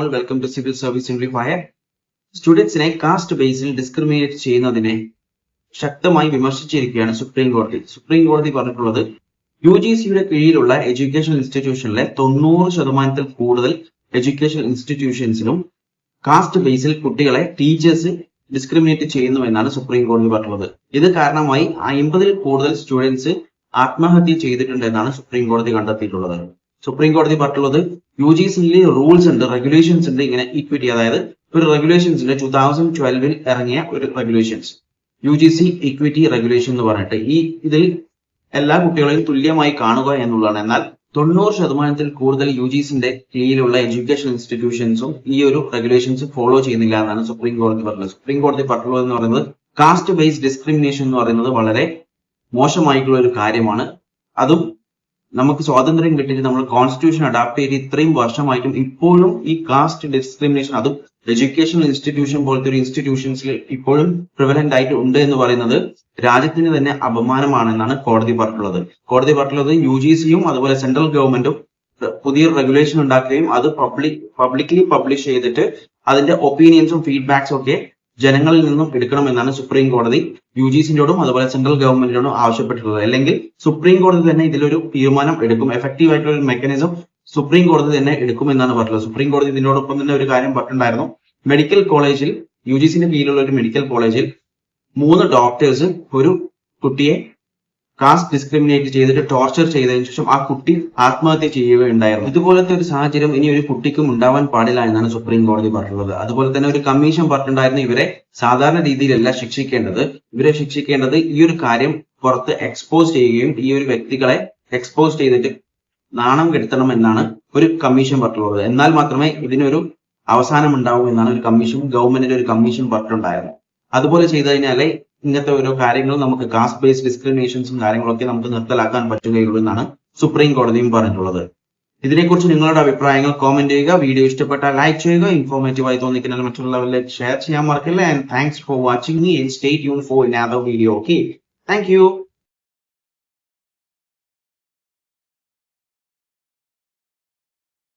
all, welcome to Civil Service Simplifier. സ്റ്റുഡൻസിനെ caste ബേസിൽ discriminate ചെയ്യുന്നതിനെ ശക്തമായി വിമർശിച്ചിരിക്കുകയാണ് സുപ്രീം കോടതി പറഞ്ഞിട്ടുള്ളത് UGCയുടെ കീഴിലുള്ള എഡ്യൂക്കേഷൻ ഇൻസ്റ്റിറ്റ്യൂഷനിലെ 90% കൂടുതൽ എഡ്യൂക്കേഷൻ ഇൻസ്റ്റിറ്റ്യൂഷൻസിലും കാസ്റ്റ് ബേസിൽ കുട്ടികളെ ടീച്ചേഴ്സ് ഡിസ്ക്രിമിനേറ്റ് ചെയ്യുന്നു എന്നാണ് സുപ്രീം കോടതി പറഞ്ഞിട്ടുള്ളത്. ഇത് കാരണമായി 50-ൽ കൂടുതൽ സ്റ്റുഡൻസ് ആത്മഹത്യ ചെയ്തിട്ടുണ്ട് എന്നാണ് സുപ്രീം കോടതി കണ്ടെത്തിയിട്ടുള്ളത്. സുപ്രീം കോടതി പറഞ്ഞിട്ടുള്ളത് UGCയിലെ റൂൾസ് ഉണ്ട്, റെഗുലേഷൻസ് ഉണ്ട്, ഇങ്ങനെ ഈക്വിറ്റി, അതായത് ഒരു റെഗുലേഷൻസ് ഉണ്ട് 2012-ൽ ഇറങ്ങിയ ഒരു റെഗുലേഷൻസ്, UGC ഇക്വിറ്റി റെഗുലേഷൻ എന്ന് പറഞ്ഞിട്ട് ഇതിൽ എല്ലാ കുട്ടികളെയും തുല്യമായി കാണുക എന്നുള്ളതാണ്. എന്നാൽ 90%-ൽ കൂടുതൽ UGCന്റെ കീഴിലുള്ള എഡ്യൂക്കേഷൻ ഇൻസ്റ്റിറ്റ്യൂഷൻസും ഈ ഒരു റെഗുലേഷൻസ് ഫോളോ ചെയ്യുന്നില്ല എന്നാണ് സുപ്രീം കോടതി പറഞ്ഞത്. സുപ്രീം കോടതി പറഞ്ഞത് എന്ന് പറയുന്നത് കാസ്റ്റ് ബേസ്ഡ് ഡിസ്ക്രിമിനേഷൻ എന്ന് പറയുന്നത് വളരെ മോശമായിട്ടുള്ള ഒരു കാര്യമാണ്. അതും നമുക്ക് സ്വാതന്ത്ര്യം കിട്ടിയിട്ട് നമ്മൾ കോൺസ്റ്റിറ്റ്യൂഷൻ അഡാപ്റ്റ് ചെയ്ത് ഇത്രയും വർഷമായിട്ടും ഇപ്പോഴും ഈ കാസ്റ്റ് ഡിസ്ക്രിമിനേഷൻ, അതും എഡ്യൂക്കേഷൻ ഇൻസ്റ്റിറ്റ്യൂഷൻ പോലത്തെ ഒരു ഇൻസ്റ്റിറ്റ്യൂഷൻസിൽ ഇപ്പോഴും പ്രിവലന്റ് ആയിട്ട് ഉണ്ട് എന്ന് പറയുന്നത് രാജ്യത്തിന് തന്നെ അപമാനമാണെന്നാണ് കോടതി പറഞ്ഞിട്ടുള്ളത്. UGCയും അതുപോലെ സെൻട്രൽ ഗവൺമെന്റും പുതിയ റെഗുലേഷൻ ഉണ്ടാക്കുകയും അത് പബ്ലിക്കലി പബ്ലിഷ് ചെയ്തിട്ട് അതിന്റെ ഒപ്പീനിയൻസും ഫീഡ്ബാക്സും ഒക്കെ ജനങ്ങളിൽ നിന്നും എടുക്കണമെന്നാണ് സുപ്രീം കോടതി UGCയോടും അതുപോലെ സെൻട്രൽ ഗവൺമെന്റിനോടും ആവശ്യപ്പെട്ടിട്ടുള്ളത്. അല്ലെങ്കിൽ സുപ്രീം കോടതി തന്നെ ഇതിലൊരു തീരുമാനം എടുക്കും, എഫക്റ്റീവ് ആയിട്ടുള്ള ഒരു മെക്കാനിസം സുപ്രീം കോടതി തന്നെ എടുക്കുമെന്നാണ് പറഞ്ഞത്. സുപ്രീം കോടതി ഇതിനോടൊപ്പം തന്നെ ഒരു കാര്യം പറഞ്ഞിട്ടുണ്ടായിരുന്നു. മെഡിക്കൽ കോളേജിൽ, UGCന്റെ കീഴിലുള്ള ഒരു മെഡിക്കൽ കോളേജിൽ 3 ഡോക്ടേഴ്സ് ഒരു കുട്ടിയെ കാസ്റ്റ് ഡിസ്ക്രിമിനേറ്റ് ചെയ്തിട്ട് ടോർച്ചർ ചെയ്തതിനു ശേഷം ആ കുട്ടി ആത്മഹത്യ ചെയ്യുകയുണ്ടായിരുന്നു. ഇതുപോലത്തെ ഒരു സാഹചര്യം ഇനി ഒരു കുട്ടിക്കും ഉണ്ടാവാൻ പാടില്ല എന്നാണ് സുപ്രീം കോടതി പറഞ്ഞിട്ടുള്ളത്. അതുപോലെ തന്നെ ഒരു കമ്മീഷൻ പറഞ്ഞിട്ടുണ്ടായിരുന്നു ഇവരെ സാധാരണ രീതിയിലല്ല ശിക്ഷിക്കേണ്ടത്, ഇവരെ ശിക്ഷിക്കേണ്ടത് ഈ ഒരു കാര്യം പുറത്ത് എക്സ്പോസ് ചെയ്യുകയും ഈ ഒരു വ്യക്തികളെ എക്സ്പോസ് ചെയ്തിട്ട് നാണം കെടുത്തണം എന്നാണ് ഒരു കമ്മീഷൻ പറഞ്ഞിട്ടുള്ളത്. എന്നാൽ മാത്രമേ ഇതിനൊരു അവസാനം ഉണ്ടാവൂ എന്നാണ് ഒരു കമ്മീഷൻ, ഗവൺമെന്റിന്റെ ഒരു കമ്മീഷൻ പറഞ്ഞിട്ടുണ്ടായിരുന്നു. അതുപോലെ ചെയ്തു കഴിഞ്ഞാലേ ഇങ്ങനത്തെ ഓരോ കാര്യങ്ങളും നമുക്ക് കാസ്റ്റ് ബേസ്ഡ് ഡിസ്ക്രിമിനേഷൻസും കാര്യങ്ങളൊക്കെ നമുക്ക് നിർത്തലാക്കാൻ പറ്റുകയുള്ളൂ എന്നാണ് സുപ്രീം കോടതിയും പറഞ്ഞിട്ടുള്ളത്. ഇതിനെക്കുറിച്ച് നിങ്ങളുടെ അഭിപ്രായങ്ങൾ കോമെന്റ് ചെയ്യുക. വീഡിയോ ഇഷ്ടപ്പെട്ടാൽ ലൈക്ക് ചെയ്യുക. ഇൻഫോർമേറ്റീവ് ആയി തോന്നിക്കുന്ന മറ്റുള്ളവരിലേക്ക് ഷെയർ ചെയ്യാൻ മറക്കില്ല. And thanks for watching me and stay tune for another video. Okay, thank you.